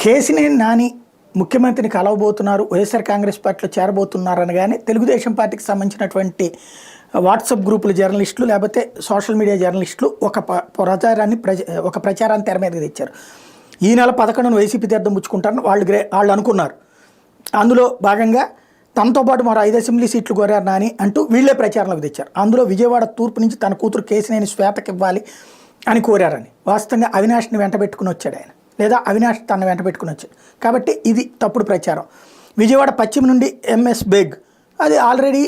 కేసినేని నాని ముఖ్యమంత్రిని కలవబోతున్నారు, వైఎస్ఆర్ కాంగ్రెస్ పార్టీలో చేరబోతున్నారు అనగానే తెలుగుదేశం పార్టీకి సంబంధించినటువంటి వాట్సాప్ గ్రూపుల జర్నలిస్టులు లేకపోతే సోషల్ మీడియా జర్నలిస్టులు ఒక ప్రచారాన్ని తెర మీదకి తెచ్చారు. ఈ నెల 11న వైసీపీ తీర్థం పుచ్చుకుంటారని వాళ్ళు అనుకున్నారు. అందులో భాగంగా తనతో పాటు మరో 5 అసెంబ్లీ సీట్లు కోరారు నాని అంటూ వీళ్ళే ప్రచారంలోకి తెచ్చారు. అందులో విజయవాడ తూర్పు నుంచి తన కూతురు కేసినేని శ్వేతకి ఇవ్వాలి అని కోరారని. వాస్తవంగా అవినాష్ని వెంట పెట్టుకుని వచ్చాడు ఆయన, లేదా అవినాష్ తన వెంట పెట్టుకుని వచ్చాడు. కాబట్టి ఇది తప్పుడు ప్రచారం. విజయవాడ పశ్చిమ నుండి ఎంఎస్ బేగ్, అది ఆల్రెడీ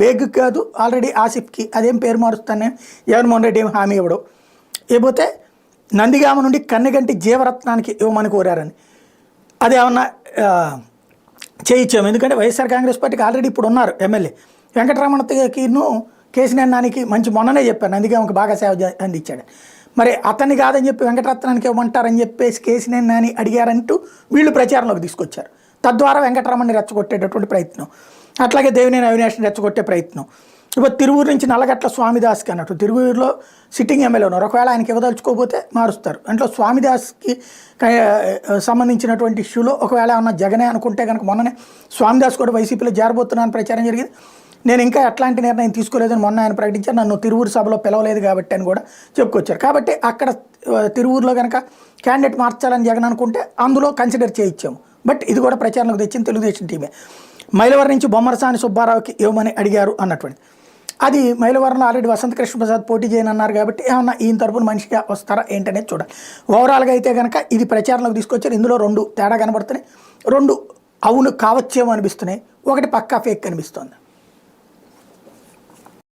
బేగ్ కాదు, ఆల్రెడీ ఆసిఫ్కి అదేం పేరు మారుస్తానే జగన్మోహన్ రెడ్డి ఏం హామీ ఇవ్వడు. ఇవ్వబోతే నందిగామ నుండి కన్నెగంటి జీవరత్నానికి ఇవ్వమని కోరారని. అది ఏమన్నా చేయించాము, ఎందుకంటే వైఎస్ఆర్ కాంగ్రెస్ పార్టీకి ఆల్రెడీ ఇప్పుడు ఉన్నారు ఎమ్మెల్యే వెంకటరమణకిను కేసినేని నానికి మంచి మొన్ననే చెప్పాను నందిగామకి బాగా సేవ అందించాడు. మరి అతన్ని కాదని చెప్పి వెంకటరత్నానికి ఇవ్వమంటారని చెప్పేసి కేసినేని నాని అడిగారంటూ వీళ్ళు ప్రచారంలోకి తీసుకొచ్చారు. తద్వారా వెంకటరమణని రెచ్చగొట్టేటటువంటి ప్రయత్నం, అట్లాగే దేవినేని అవినాష్ని రెచ్చగొట్టే ప్రయత్నం. ఇప్పుడు తిరువూరు నుంచి నల్లగట్ల స్వామిదాస్కి అన్నట్టు తిరువూరులో సిట్టింగ్ ఎమ్మెల్యే ఉన్నారు, ఒకవేళ ఆయనకి ఇవ్వదలుచుకోకపోతే మారుస్తారు. అంటే స్వామిదాస్కి సంబంధించినటువంటి ఇష్యూలో ఒకవేళ ఏమన్నా జగనే అనుకుంటే కనుక మొన్ననే స్వామిదాస్ కూడా వైసీపీలో చేరబోతున్నాను ప్రచారం జరిగింది. నేను ఇంకా ఎట్లాంటి నిర్ణయం తీసుకోలేదని మొన్న ఆయన ప్రకటించారు, నన్ను తిరువూరు సభలో పిలవలేదు కాబట్టి అని కూడా చెప్పుకొచ్చారు. కాబట్టి అక్కడ తిరువూరులో కనుక క్యాండిడేట్ మార్చాలని జగన్ అనుకుంటే అందులో కన్సిడర్ చేయించాము. బట్ ఇది కూడా ప్రచారంలోకి తెచ్చింది తెలుగుదేశం టీమే. మైలవరం నుంచి బొమ్మరసాని సుబ్బారావుకి ఇవ్వమని అడిగారు అన్నటువంటి అది మైలవరంలో ఆల్రెడీ వసంత కృష్ణ ప్రసాద్ పోటీ చేయనన్నారు కాబట్టి ఏమన్నా ఈయన తరపున మనిషిగా వస్తారా ఏంటనేది చూడాలి. ఓవరాల్గా అయితే కనుక ఇది ప్రచారంలోకి తీసుకొచ్చారు. ఇందులో 2 తేడా కనబడుతున్నాయి, 2 అవును కావచ్చేమో అనిపిస్తున్నాయి, 1 పక్కా ఫేక్ కనిపిస్తుంది.